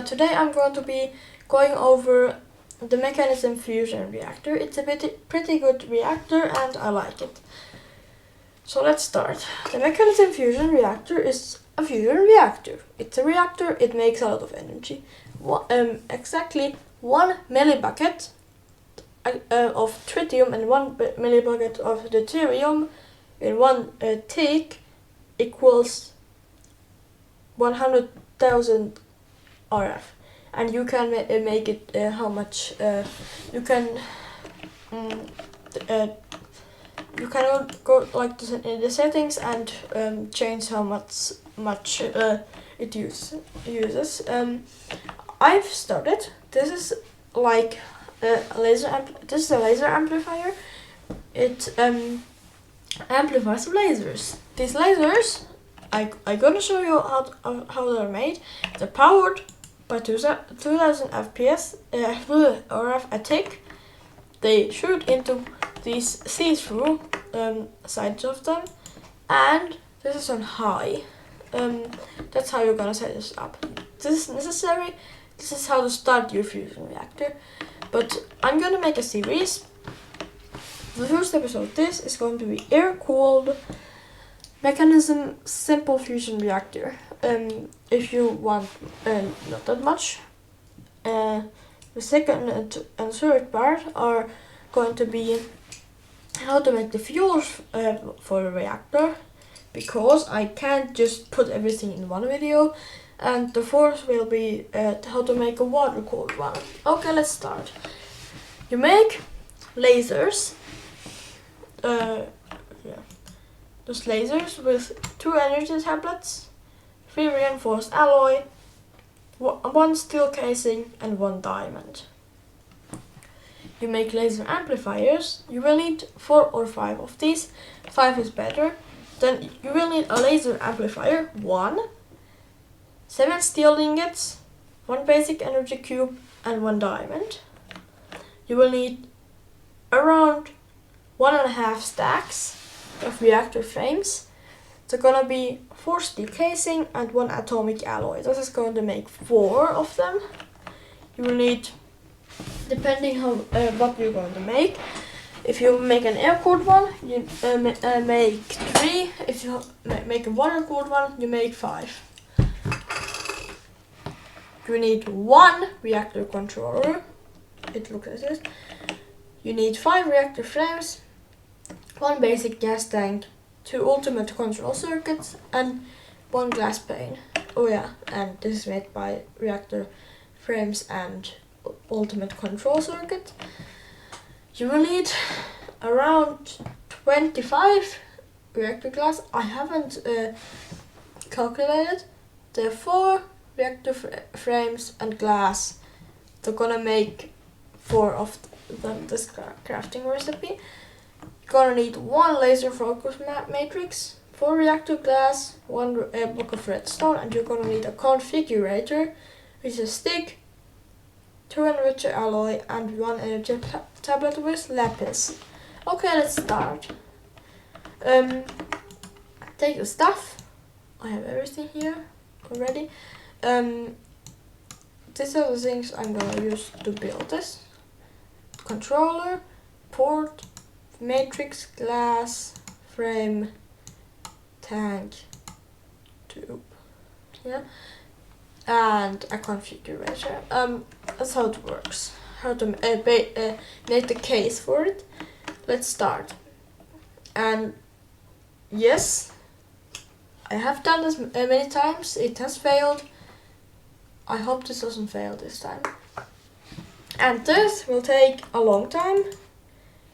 Today I'm going to be going over the mekanisim fusion reactor. It's a pretty good reactor and I like it. So let's start. The mekanisim fusion reactor is a fusion reactor. It's a reactor, it makes a lot of energy. Exactly 1 millibucket of tritium and 1 millibucket of deuterium in one take equals 100,000 RF, and you can make it how much you can go like in the settings and change how much it uses. I've started. This is like a this is a laser amplifier. It amplifies lasers. These lasers, I'm gonna show you how they're made. They're powered by 2000 FPS RF a tick. They shoot into these see-through sides of them, and this is on high. That's how you're gonna set this up. This is necessary. This is how to start your fusion reactor. But I'm gonna make a series. The first episode of this is going to be air-cooled mekanisim simple fusion reactor. If you want not that much. The second and third part are going to be how to make the fuel for a reactor, because I can't just put everything in one video. And the fourth will be how to make a water-cooled one. Okay, let's start. You make lasers. Those lasers with 2 energy tablets, 3 reinforced alloy, 1 steel casing and 1 diamond. You make laser amplifiers. You will need 4 or 5 of these. 5 is better. Then you will need a laser amplifier, 1, 7 steel ingots, 1 basic energy cube and 1 diamond. You will need around 1.5 stacks of reactor frames. They're gonna be 4 steel casing and 1 atomic alloy. This is going to make 4 of them. You will need, depending how what you're going to make. If you make an air-cooled one, you make 3. If you make a water-cooled one, you make 5. You need 1 reactor controller. It looks like this. You need 5 reactor frames, 1 basic gas tank, 2 ultimate control circuits, and 1 glass pane. Oh yeah, and this is made by reactor frames and ultimate control circuit. You will need around 25 reactor glass. I haven't calculated. There are 4 reactor frames and glass. They're gonna make 4 of them, this crafting recipe. You're gonna need 1 laser focus matrix, 4 reactor glass, 1 block of redstone, and you're gonna need a configurator, which is a stick, 2 enricher alloy, and 1 energy tablet with lapis. Okay, let's start. Take the stuff. I have everything here already. These are the things I'm gonna use to build this. Controller, port, matrix, glass, frame, tank, tube, yeah, and a configurator. That's how it works. How to make the case for it. Let's start. And yes, I have done this many times. It has failed. I hope this doesn't fail this time. And this will take a long time.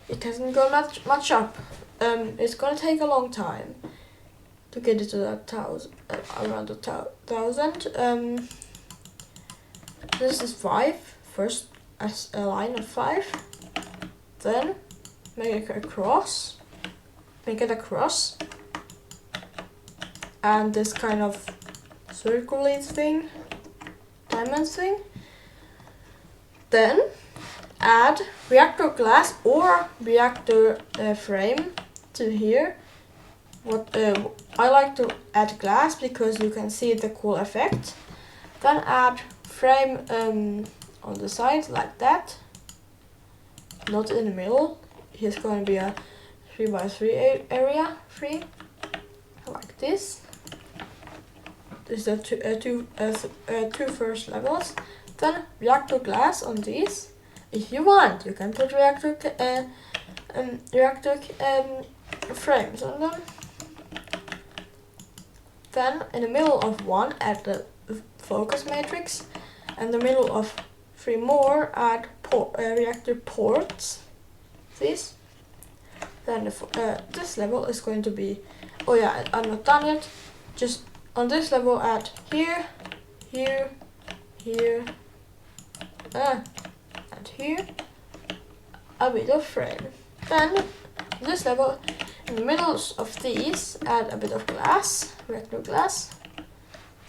It hasn't gone much up. It's gonna take a long time to get it to that around 1,000. This is 5. First, as a line of 5. Then make it a cross. And this kind of circular thing, diamond thing. Then add reactor glass or reactor frame to here. I like to add glass because you can see the cool effect. Then add frame on the side like that, not in the middle. Here's going to be a 3x3 area, 3, like this. This is the two first levels. Then reactor glass on these. If you want, you can put reactor frames on them. Then in the middle of one, add the focus matrix, and the middle of 3 more, add reactor ports. This. Then this level is going to be. Oh yeah, I'm not done yet. Just on this level, add here, here, here, and here a bit of frame. Then this level, in the middles of these, add a bit of glass, reactor glass.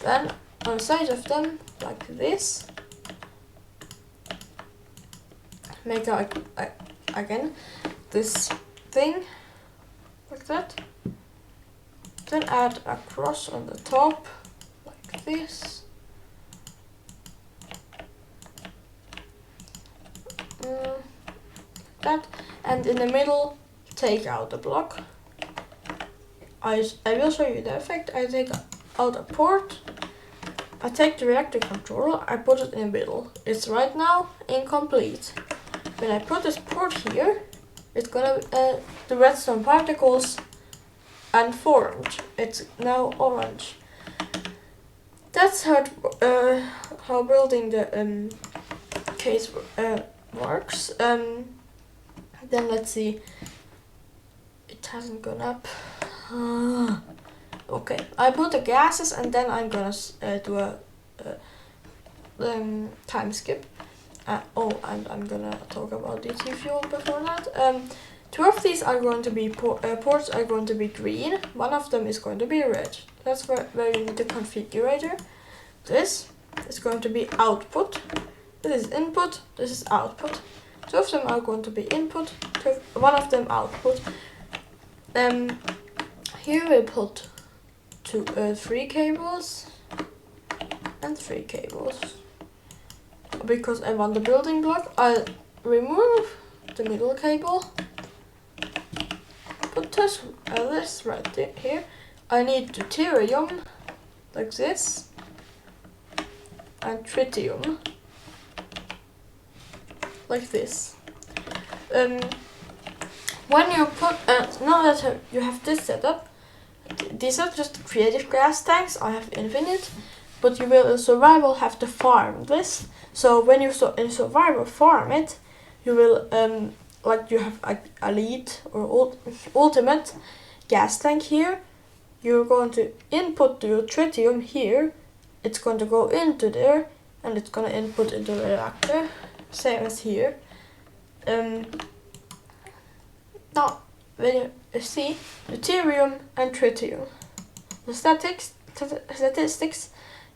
Then on the sides of them, like this, make again this thing like that. Then add a cross on the top, like this. That, and in the middle, take out the block. I will show you the effect. I take out a port. I take the reactor controller. I put it in the middle. It's right now incomplete. When I put this port here, it's gonna the redstone particles and formed. It's now orange. That's how building the case works. Then let's see. It hasn't gone up. Okay, I put the gases and then I'm gonna do a time skip. And I'm gonna talk about DT fuel before that. 2 of these are going to be ports are going to be green. 1 of them is going to be red. That's where you need the configurator. This is going to be output. This is input. This is output. 2 of them are going to be input. 1 of them output. Here we put 3 cables and 3 cables. Because I want the building block, I'll remove the middle cable. Put this right here. I need deuterium, like this, and tritium, like this. When you put, now that you have this setup, these are just creative gas tanks. I have infinite, but you will in survival have to farm this. So when you in survival farm it, you will like you have a elite or ultimate gas tank here. You're going to input the tritium here. It's going to go into there, and it's going to input into the reactor, same as here. Now when you see deuterium and tritium, the statistics,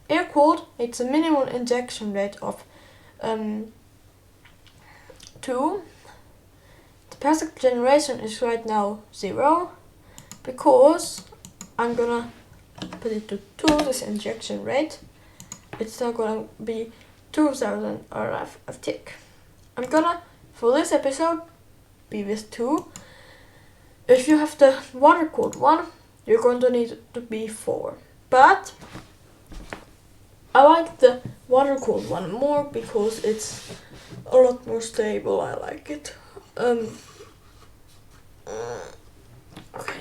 air cooled, it's a minimum injection rate of 2. The passive generation is right now 0, because I'm gonna put it to 2, this injection rate. It's now gonna be 2000 RF a tick. I'm gonna, for this episode, be with 2. If you have the water cooled one, you're going to need to be 4. But I like the water cooled one more because it's a lot more stable. I like it. Okay.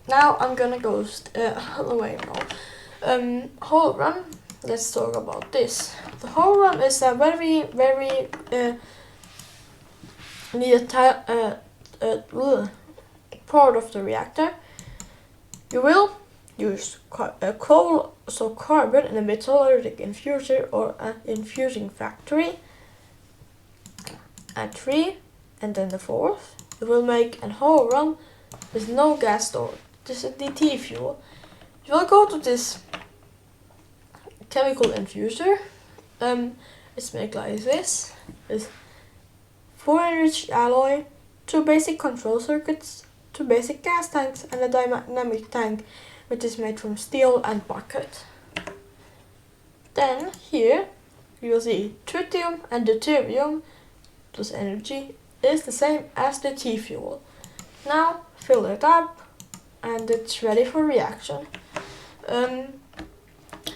Now I'm gonna go away now. Whole run. Let's talk about this. The whole run is a very needed part of the reactor. You will use coal, so carbon in a metallurgic infuser or an infusing factory. Add 3, and then the 4th. You will make a whole run with no gas stored. This is DT fuel. You will go to this chemical infuser. It's made like this. With 4 enriched alloy, 2 basic control circuits, 2 basic gas tanks, and a dynamic tank, which is made from steel and bucket. Then here you will see tritium and deuterium plus energy is the same as the T fuel. Now fill it up and it's ready for reaction.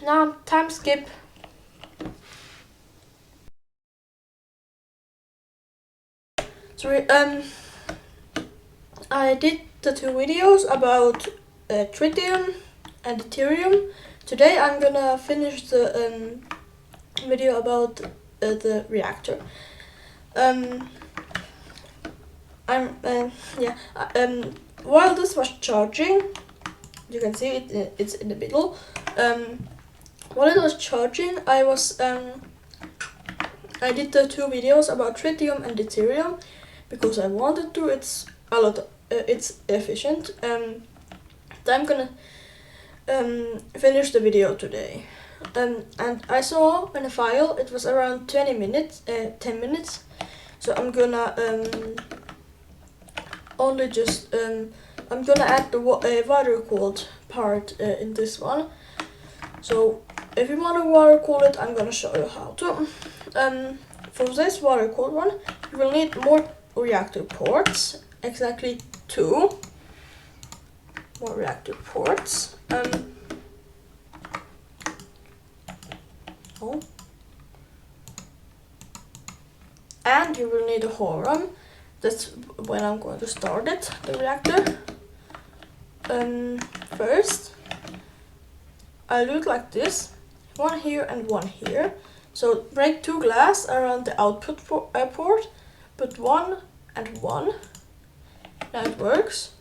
Now time skip. Sorry, I did the 2 videos about tritium and deuterium. Today I'm gonna finish the video about the reactor. While this was charging, you can see it's in the middle. While it was charging, I did the 2 videos about tritium and deuterium because I wanted to. It's a lot. It's efficient. I'm gonna finish the video today. And I saw in a file it was around 10 minutes. So I'm gonna I'm gonna add the water cooled part in this one. So if you want to water cool it, I'm gonna show you how to. For this water cooled one, you will need more reactor ports, exactly 2 more reactor ports. And you will need a Horum. That's when I'm going to start it, the reactor. First, I'll do it like this, 1 here and 1 here. So break 2 glass around the output port, put 1 and 1. Now it works.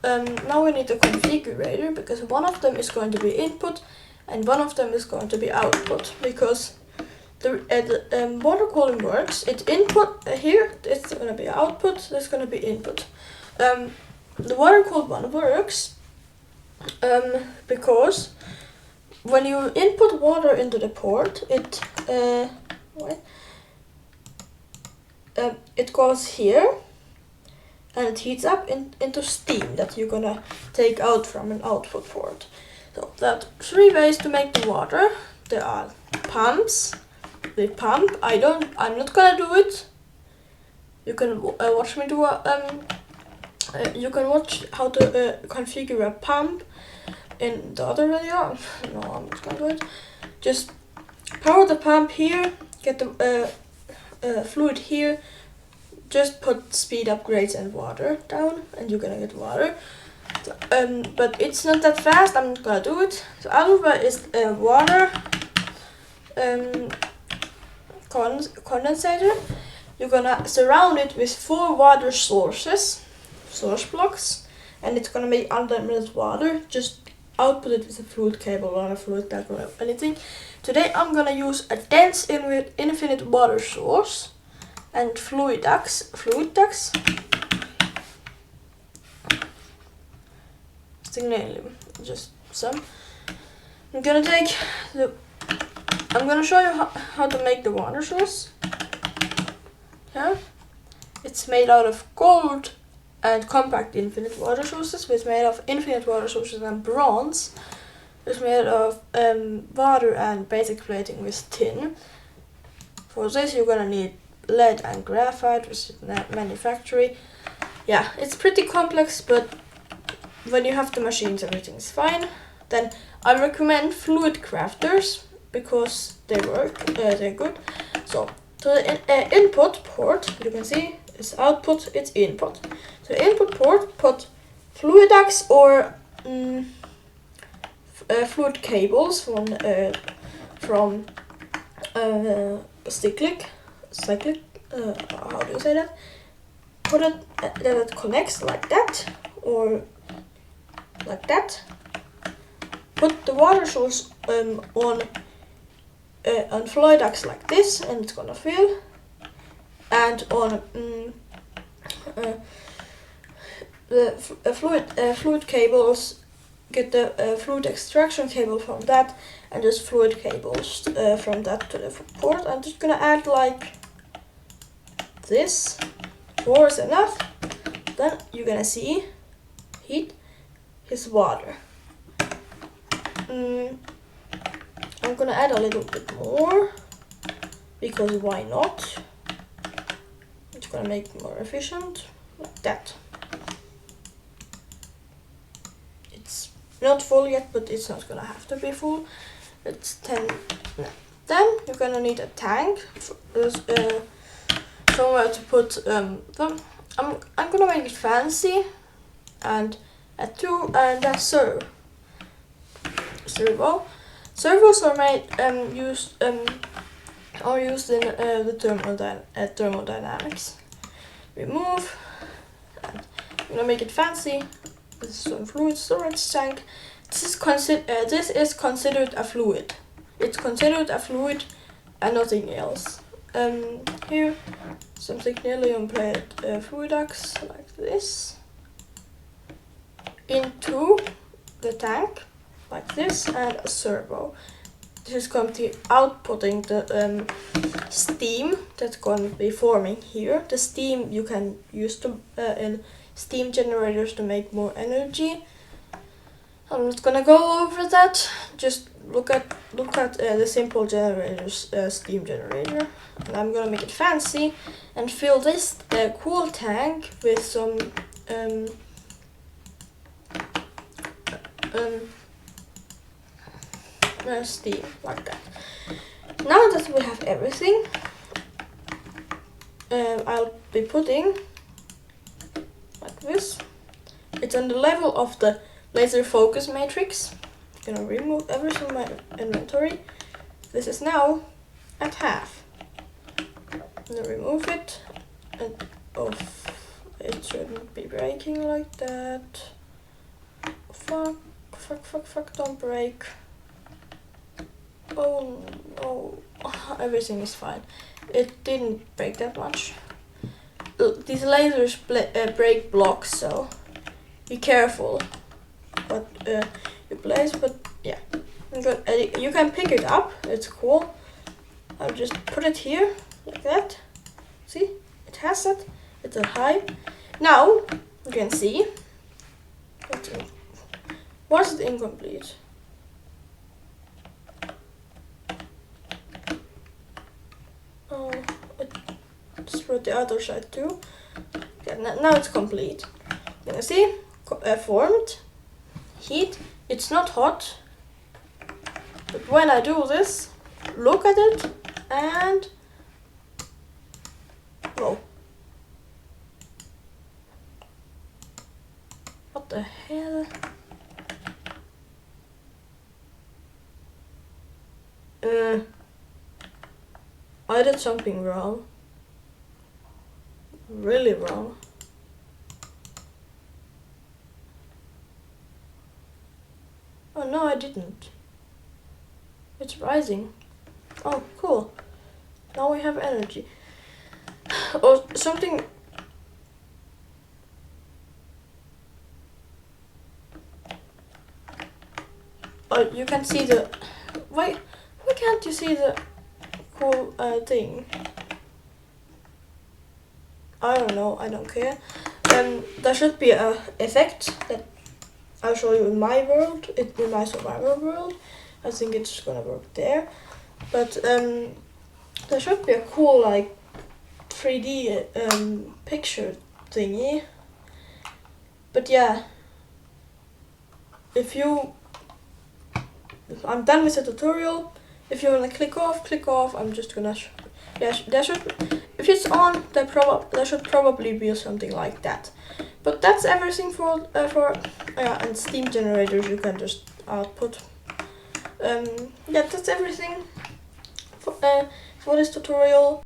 Now we need a configurator because one of them is going to be input and one of them is going to be output, because the water cooling works. It's input here, it's going to be output, this is going to be input. The water cooled one works because when you input water into the port, it goes here and it heats up into steam that you're gonna take out from an output port. So there are 3 ways to make the water. There are pumps. The pump, I'm not gonna do it. You can watch me do you can watch how to configure a pump in the other video. No, I'm not gonna do it. Just power the pump here, get the fluid here, just put speed upgrades and water down and you're gonna get water. So, but it's not that fast, I'm not gonna do it. So other way is water condensator. You're gonna surround it with 4 water source blocks, and it's gonna make unlimited water. Just output it with a fluid cable or a fluid duct or anything. Today I'm gonna use a dense infinite water source and fluid ducts. Just some. I'm gonna show you how to make the water source. Yeah, it's made out of gold and compact infinite water sources. It's made of infinite water sources and bronze. It's made of water and basic plating with tin. For this you're gonna need lead and graphite, which is manufacturing. Yeah, it's pretty complex, but when you have the machines everything's fine. Then I recommend fluid crafters because they work, they're good. So to the input port, you can see it's output, it's input. So input port, put fluid ducts or fluid cables from cyclic, how do you say that? Put it that it connects like that or like that. Put the water source on fluid ducts like this, and it's gonna fill. And on the fluid cables, get the fluid extraction cable from that, and just fluid cables from that to the port. I'm just gonna add like this. 4 is enough. Then you're gonna see heat his water. I'm gonna add a little bit more, because why not? It's gonna make it more efficient, like that. It's not full yet, but it's not gonna have to be full. It's 10. No. Then you're gonna need a tank, somewhere to put them. I'm gonna make it fancy, and a 2 and a servo. Servos are used in the thermodynamics. Remove. And I'm gonna make it fancy. This is some fluid storage tank. This is considered a fluid. It's considered a fluid and nothing else. Here, some technetium plate fluid ducts like this into the tank, like this, and a servo. This is going to be outputting the steam that's going to be forming here. The steam you can use in steam generators to make more energy. I'm not gonna go over that. Just look at the simple generators, steam generator. And I'm gonna make it fancy and fill this cool tank with some steam, like that. Now that we have everything, I'll be putting like this. It's on the level of the laser focus matrix. I'm gonna remove everything from my inventory. This is now at half. I'm gonna remove it and off. It shouldn't be breaking like that. Fuck, don't break. Oh no, everything is fine. It didn't break that much. These lasers break blocks, so be careful what you place, but yeah. You can pick it up, it's cool. I'll just put it here, like that. See, it has it, it's a high. Now, you can see, what's it incomplete? Oh, it's for the other side too. Okay, now it's complete. You can see, formed, heat, it's not hot. But when I do this, look at it, and whoa. What the hell? I did something wrong. Really wrong. Oh no, I didn't. It's rising. Oh, cool. Now we have energy. Or something. Oh, you can see the. Why can't you see the cool thing? I don't know. I don't care. There should be a effect that I'll show you in my world. In my survival world. I think it's gonna work there. But there should be a cool like 3D picture thingy. But yeah, I'm done with the tutorial. If you wanna click off. I'm just gonna. There should. If it's on, there should probably be something like that. But that's everything for and steam generators you can just output. Yeah, that's everything for this tutorial.